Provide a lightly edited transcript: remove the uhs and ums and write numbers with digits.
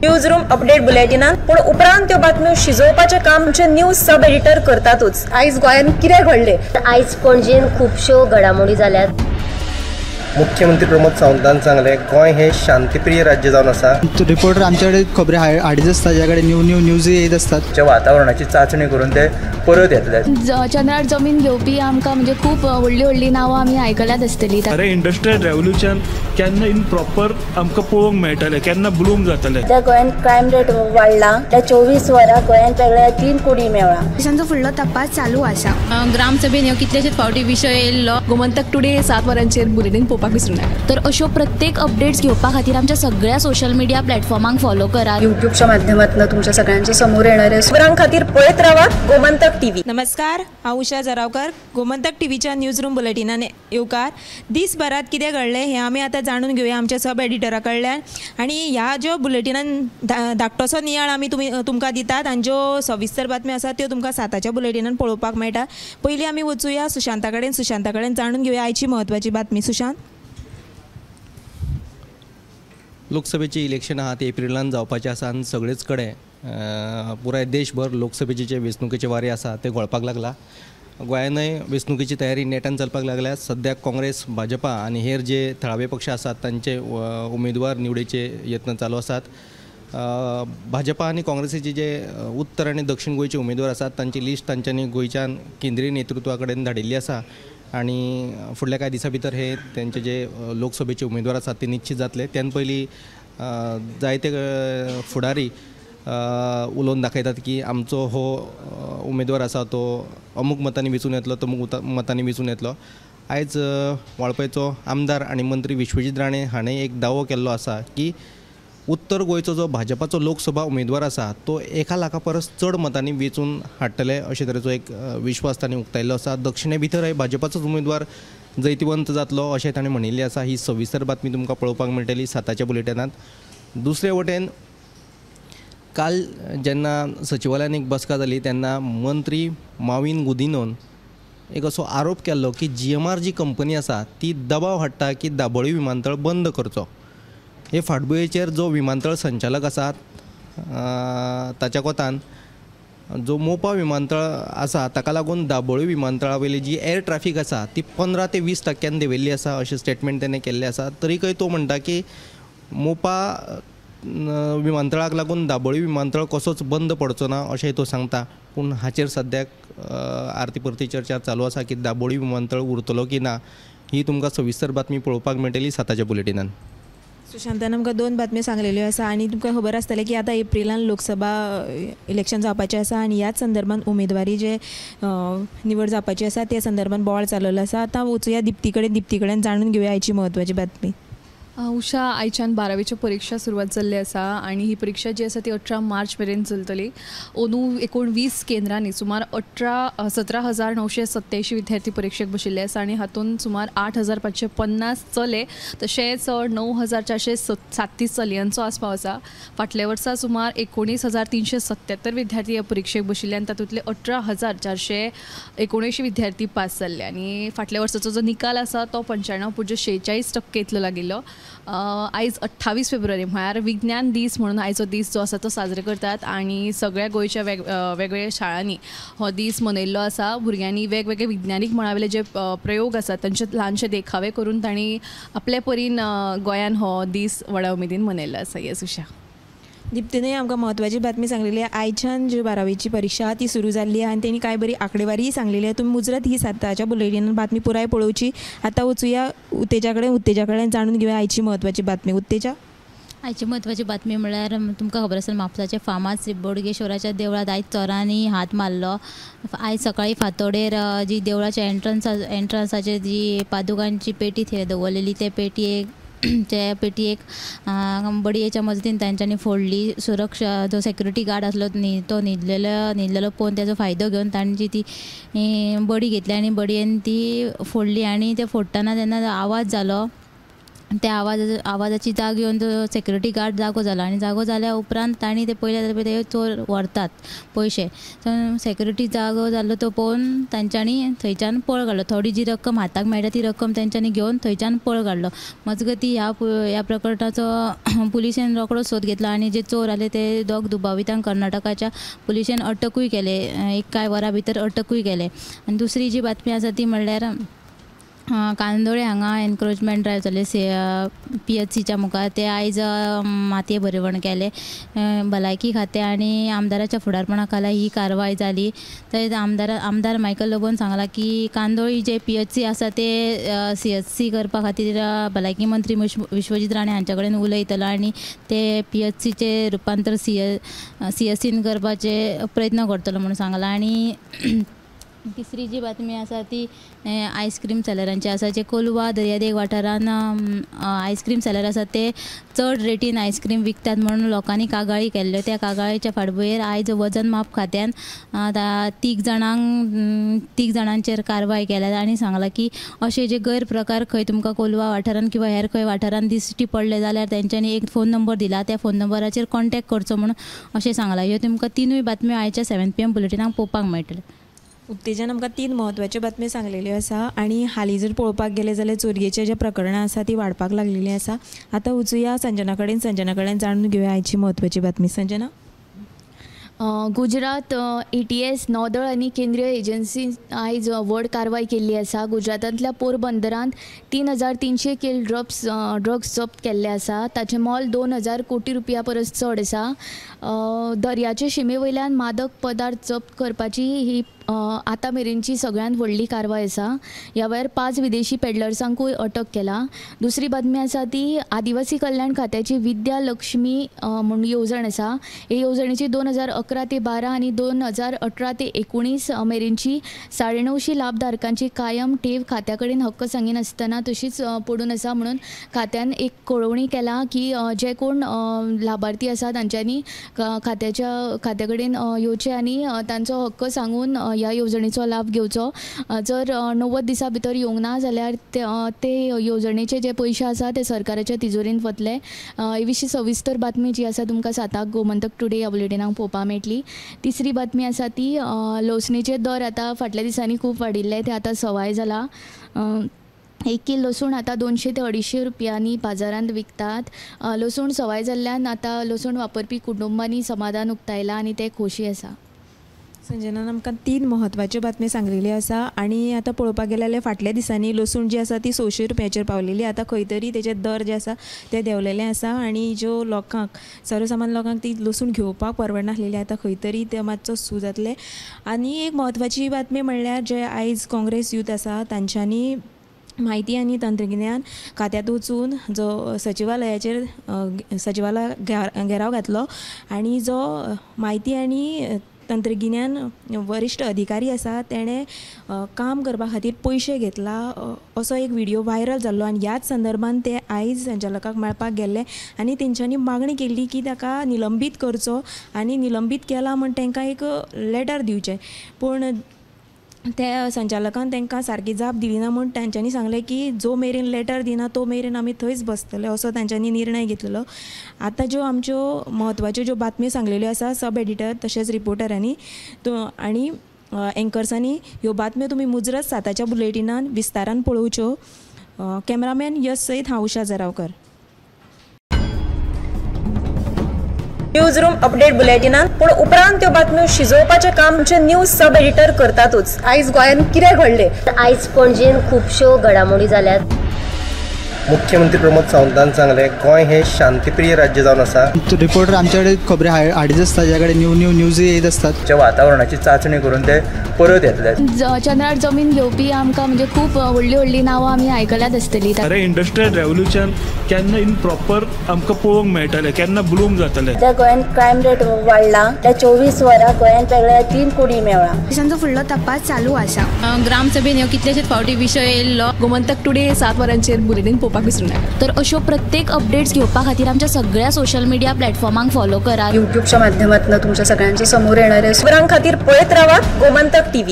News room update बुलेटिनान पूण उपरांत त्यो बातम्यो शिजोवपाचें काम आमचे न्यूज सब एडिटर करतातूच। आयज गोंयांत कितें घडलें? आयज पणजेन खुबश्यो घडामोडी जाल्यात। मुख्यमंत्री प्रमोद सावंतान सांगले गोंय हे शांतीप्रिय राज्य जावन आसा। रिपोर्टर आमच्याकडे खबरी हाडीत आसता, ज्याकडे न्यूज येत असतात। वातावरणाची चाचणी करून ते परत येतले। चंद्रार जमीन घेवपी आमकां म्हणजे खूब व्हडली नांवां आमी आयकल्यात आसतली। अरे इंडस्ट्रियल रेव्होल्यूशन केन्ना इन प्रॉपर आमकां पळोवंक मेळटलें, केन्ना ब्लूम जातलें। त्या गोंयांत क्रायम रेट वाडला। त्या 24 वरां गोंयांत वेगळ्या 3 कोटी मेळ्ळा। देशांचो फुडलो तपास चालू आसा। ग्रामसभेन ह्यो कितलेशेच फावटी विशय येयल्लो। गोमंतक टुडे 7 वरांचेर बुलेटिन पळोवपाक विसरूं नाका। तर अश्यो प्रत्येक अपडेट्स घेवपा खातीर आमच्या सगळ्या सोशल मिडिया प्लॅटफॉर्मांक फॉलो करा। यूट्यूबच्या माध्यमातून तुमच्या सगळ्यांच्या समोर येणाऱ्या खबरां खातीर पळयत रावात गोमंतक टीव्ही। नमस्कार, हांव उशा जरावकर। गोमंतक टीव्हीच्या न्यूज रूम बुलेटिनान येवकार। दिसभरात कितें घडलें हें आमी आतां जाणून घेवया आमच्या सब एडिटरा कडल्यान। आनी ह्या ज्यो बुलेटिनान धाकटोसो नियाळ आमी तुमकां दितात आनी ज्यो सविस्तर बातम्यो आसात त्यो तुमकां 7च्या बुलेटिनान पळोवपाक मेळटा। पयलीं आमी वचुया सुशांता कडेन जाणून घेवया आयची म्हत्वाची बातमी। सुशांत, लोकसभेची इलेक्शन आहा ती एप्रिलान जावपाचें आसा आनी सगळेच कडेन पुराय देशभर लोकसभेची जे वेंचणुकेचे वारे आसा ते घोळपाक लागला। गोंयानय वेंचणुकेची तयारी नेटान चलपाक लागल्या। सद्याक काँग्रेस, भाजपा आनी हेर जे थळावे पक्ष आसात तांचे उमेदवार निवडीचे यत्न चालू आसात। भाजपा आनी काँग्रेसीचे जे उत्तर आनी दक्षिण गोंयचे उमेदवार आसात तांची लिस्ट तांच्यांनी गोंयच्यान केंद्रीय नेतृत्वा कडेन धाडिल्ली आसा आनी फुडल्या कांय दिसां भितर हे तेंचे जे लोकसभेचे उमेदवार आसात ते निश्चित जातले। त्यान पयलीं जायते फुडारी उलोवन दाखयतात की आमचो हो उमेदवार आसा तो अमूक मतांनी वेंचून येतलो, तमूक मतांनी वेंचून येतलो। आयज वाळपयचो आमदार आनी मंत्री विश्वजीत राणे हाणें एक दावो केल्लो आसा की उत्तर गोंयचो जो भाजपाचो लोकसभा उमेदवार आसा तो 1 लाखा परस चड मतांनी वेंचून हाडटले अशे तरेचो एक विश्वास तांणी उक्तायल्लो आसा। दक्षिणे भितरय भाजपाचोच उमेदवार जैतिवंत जातलो अशें ताणें म्हणिल्लें आसा। ही सविस्तर बातमी तुमकां पळोवपाक मेळटली 7च्या बुलेटिनांत। दुसरे वटेन काल जेन्ना सचिवालयान एक बसका जाली तेन्ना मंत्री माविन गुदिनोन एक असो आरोप केल्लो की GMR जी कंपनी आसा ती दबाव हाडटा की दाबोळी विमानतळ बंद करचो। हे फाटभुंयेचेर जो विमानतळ संचालक आसा ताच्या कोतान जो मोपा विमानतळ आसा ताका लागून दाबोळी विमानतळा वयली जी एअर ट्रॅफिक आसा ती 15 ते 20% देंवयल्ली आसा अशें स्टेटमेंट ताणें केल्लें आसा। तरीकय तो म्हणटा की मोपा विमानतळाक लागून दाबोळी विमानतळ कसोच बंद पडचो ना अशेंय तो सांगता। पूण हाचेर सद्याक आरती परती चर्चा चालू आसा की दाबोळी विमानतळ उरतलो की ना ही तुमकां सविस्तर बातमी पळोवपाक मेळटली 7च्या बुलेटिनान। सुशांतान आमकां 2 बातम्यो सांगलेल्यो आसा आनी तुमकां खबर आसतलें की आतां एप्रिलान लोकसभा इलेक्शन जावपाचें आसा आनी ह्याच संदर्भान उमेदवारी जे निवड जावपाची आसा त्या संदर्भान बोवाळ चाललेलो आसा। आतां वचुया दिप्ती कडेन जाणून घेवया आयची म्हत्वाची बातमी। उशा, आयच्यान 12वीच्यो परीक्षा सुरवात जाल्ली आसा आनी ही परीक्षा जी आसा ती 18 मार्च मेरेन चलतली। अंदू 19 केंद्रांनी सुमार 17,987 विद्यार्थी परीक्षेक बशिल्ले आसा आनी हातूंत सुमार 8,550 चले तशेंच 9,437 चलयांचो आस्पाव आसा। फाटल्या वर्सा सुमार 19,377 विद्यार्थी ह्या परीक्षेक बशिल्ले आनी तातूंतले 18,479 विद्यार्थी पास जाल्ले आनी फाटल्या वर्साचो जो निकाल आसा तो 95.46% इतलो लागिल्लो। आयज 28 फेब्रुवारी म्हळ्यार विज्ञान दीस म्हणून आयचो दीस जो आसा तो साजरो करतात आनी सगळ्या गोंयच्या वेगवेगळ्या शाळांनी हो दीस मनयल्लो आसा। भुरग्यांनी वेगवेगळे विज्ञानीक मळावेले जे प्रयोग आसात तांचे ल्हानशे देखावे करून तांणी आपल्या परीन गोंयान हो दीस व्हडा उमेदीन मनयल्लो आसा। येस उशा। दिप्तीने आमकां म्हत्वाची बातमी सांगलेली आहे। आयच्यान जी 12वीची परीक्षा ती सुरू जाल्ली आहे आणि त्यांनी कांय बरी आंकडेवारी सांगलेली आहे। तुम्ही मुजरत ही 7च्या बुलेटिनान बातमी पुराय पळोवची। आता वचुया उत्तेजा कडेन जाणून घेवया आयची म्हत्वाची बातमी। उत्तेजा, आयची म्हत्वाची बातमी म्हळ्यार तुमकां खबर आसा म्हापसाचे फामाद श्री बोडगेश्वराच्या देवळांत आयज चोरांनी हात मारलो। आयज सकाळी फांतोडेर जी देवळाच्या एंट्रन्साचेर जी पादुकांची पेटी थंय दवरलेली ते पेटयेक बडयेच्या मजतीन तांच्यांनी फोडली। सुरक्षा जो सेक्युरिटी गार्ड आसलो तो न्हिदलेलो पळोवन तेजो फायदो घेवन तांची ती बडी घेतली आनी बडयेन ती फोडली आनी ते फोडटना तेन्ना आवाज जालो त्या आवाजाची जाग घेवन तो सेक्युरिटी गार्ड जागो जाला आनी जागो जाल्या उपरांत तांणी ते पयले ते चोर व्हरतात पयशे. सेक्युरिटी जागो जाल्लो तो पळोवन तांच्यांनी थंयच्यान पळ काडलो. थोडी जी रक्कम हाताक मेळटा ती रक्कम तेंच्यांनी घेवन थंयच्यान पळ काडलो. मजगती ह्या प्रकरणाचो पुलिसेन रोखडो सोद घेतला आनी जे चोर आले ते दोग दुबावितांक कर्नाटकाच्या पुलिसेन अटकूय केले. एक कांय वरां भितर अटकूय केले. आनी दुसरी जी बातमी आसा ती म्हणल्यार कांदोळे हांगा एनक्रोचमेंट ड्रायव्ह जाले PHCच्या मुखार. ते आयज मातये भरवण केले. भलायकी खातें आनी आमदाराच्या फुडारपणा खाला ही कारवाय जाली. थंय आमदार मायकल लोबोन सांगला की कांदोळी जे PHC आसा ते CHC करपा खातीर भलायकी मंत्री विश्वजीत राणे हांच्या कडेन उलयतलो आनी ते PHCचे रुपांतर CHCन करपाचे प्रयत्न करतलो म्हणून सांगला. आनी तिसरी जी बातमी आसा ती आयस्क्रीम सेलरांची आसा. जे कोलवा दर्यादेग वाठारान आयस्क्रीम सेलर आसा ते चड रेटीन आयस्क्रीम विकतात म्हणून लोकांनी कागाळी केल्ल्यो. त्या कागाळीच्या फाटभुंयेर आयज वजन माप खात्यान 3 जाणांचेर कारवाय केल्या आनी सांगला की अशे जे गैरप्रकार खंय तुमकां कोलवा वाठारान किंवा हेर खंय वाठारान दिश्टी पडले जाल्यार तेंच्यांनी एक फोन नंबर दिला. त्या फोन नंबराचेर कॉन्टॅक्ट करचो म्हणून अशें सांगला. ह्यो तुमकां 3 बातम्यो आयच्या 7 PM बुलेटिनाक पळोवपाक मेळटल्यो. उत्तेजन आमकां 3 म्हत्वाच्यो बातम्यो सांगलेल्यो आसा आनी हालीं जर पळोवपाक गेले जाल्यार चोरयेचे जे प्रकरणां आसा ती वाडपाक लागलेली आसा. आतां वचुया संजना कडेन जाणून घेवया आयची म्हत्वाची बातमी. संजना. गुजरात ATS नौदळ आनी केंद्रीय एजन्सी आयज व्हड कारवाय केल्ली आसा. गुजरातांतल्या पोरबंदरांत 3,300 किल ड्रग्स जप्त केल्ले आसा. ताचें मोल 2,000 कोटी रुपया परस चड आसा. दर्याचे शिमे वयल्यान मादक पदार्थ जप्त करपाची ही आतां मेरेनची सगळ्यांत व्हडली कारवाय आसा. ह्या वेळार 5 विदेशी पेडलर्सांकूय अटक केला. दुसरी बातमी आसा ती आदिवासी कल्याण खात्याची विद्या लक्ष्मी म्हूण येवजण आसा. हे येवजणेची 2011 ते 12 आनी 2018 ते 19 मेरेनची 950 लाभधारकांची कायम ठेव खात्या कडेन हक्क सांगी नासतना तशीच पडून आसा म्हणून खात्यान एक कळवणी केला की जे कोण लाभार्थी आसा तांच्यांनी खात्या कडेन येवचे आनी तांचो हक्क सांगून ह्या येवजणेचो लाभ घेवचो. जर 90 दिसां भितर येवंक ना जाल्यार ते येवजणेचे जे पयशे आसा ते सरकाराच्या तिजोरींत वतले. हे विशीं सविस्तर बातमी जी आसा तुमकां 7 गोमंतक टुडे ह्या बुलेटिनाक पळोवपाक मेळटली. तिसरी बातमी आसा ती लोसणेचे दर आतां फाटल्या दिसांनी खूब वाडिल्ले. ते आतां सवाय जाला. 1 किल लसूण आतां 200 ते 250 रुपयांनी बाजारांत विकतात. लसूण सवाय जाल्ल्यान आतां लसूण वापरपी कुटुंबांनी समाधान उक्तायलां आनी ते खोशी आसा. संजनान आमकां 3 म्हत्वाच्यो बातम्यो सांगलेल्यो आसा आनी आतां पळोवपाक गेले जाल्यार फाटल्या दिसांनी लसूण जी आसा ती 100 रुपयाचेर पावलेली. आतां खंय तरी तेजे दर जे आसा ते देंवलेले आसा आनी ज्यो लोकांक सर्वसामान लोकांक ती लसूण घेवपाक परवडनासलेली आतां खंय तरी ते मातसो सू जातले. आनी एक म्हत्वाची बातमी म्हणल्यार जे आयज काँग्रेस यूथ आसा तांच्यांनी माहिती आनी तंत्रज्ञान खात्यांत वचून जो सचिवालय घेराव घातलो आनी जो माहिती आनी तंत्रज्ञान वरिश्ठ अधिकारी आसा तेणे काम करपा खातीर पयशे घेतला असो एक व्हिडिओ व्हायरल जाल्लो आनी ह्याच संदर्भान ते आयज संचालकाक मेळपाक गेल्ले आनी तेंच्यांनी मागणी केल्ली की ताका निलंबीत करचो आनी निलंबीत केला म्हण तांकां एक लेटर दिवचें. पूण त्या संचालकान तांकां सारकी जाप दिली ना म्हूण तांच्यांनी सांगलें की जो मेरेन लेटर दिना तो मेरेन आमी थंयच बसतले असो तांच्यांनी निर्णय घेतलेलो. आतां ज्यो आमच्यो म्हत्वाच्यो ज्यो बातम्यो सांगलेल्यो आसा सब एडिटर तशेंच रिपोर्टरांनी आनी एंकर्सांनी ह्यो बातम्यो तुमी मुजरत 7च्या बुलेटिनान विस्तारान पळोवच्यो. कॅमेरामॅन यश सयत हांव उशा जरावकर. न्यूज रूम अपडेट बुलेटिनात पूण उपरांत त्यो बातम्यो शिजोवपाचें काम आमचे न्यूज सब एडिटर करतातूच. आयज गोंयान कितें घडलें? आयज पणजेन खुबश्यो घडामोडी जाल्यात. मुख्यमंत्री प्रमोद सावंतान सांगलें गोंय हें शांतीप्रिय राज्य जावन आसा. रिपोर्टर आमचे कडेन खबरी हाडीत आसता ज्या कडेन न्यूज येत आसतात. जे वातावरणाची चांचणी करून ते परत येतले. चंद्रार जमीन घेवपी आमकां म्हणजे खूब व्हडली व्हडली नांवां आमी आयकल्यात आसतली. अरे इंडस्ट्रियल रेव्होल्युशन केन्ना इन प्रॉपर आमकां पळोवंक मेळटलें, केन्ना ब्लूम जातलें. त्या गोंयान क्रायम रेट वाडला. त्या 24 वरां गोंयान वेगळ्या 3 कोडी मेळ्ळा. देशांचो फुडलो तपास चालू आसा. ग्रामसभेन ह्यो कितलेशेच फावटी विशय येयल्लो. गोमंतक टुडे 7 वरांचेर बुलेटिन पळोवपाक विसरूं नाका. तर अश्यो प्रत्येक अपडेट्स घेवपा खातीर आमच्या सगळ्या सोशल मिडिया प्लॅटफॉर्मांक फॉलो करा. युट्यूबच्या माध्यमातून तुमच्या सगळ्यांच्या समोर येणाऱ्या खबरां खातीर पळयत रावा गोमंतक TV.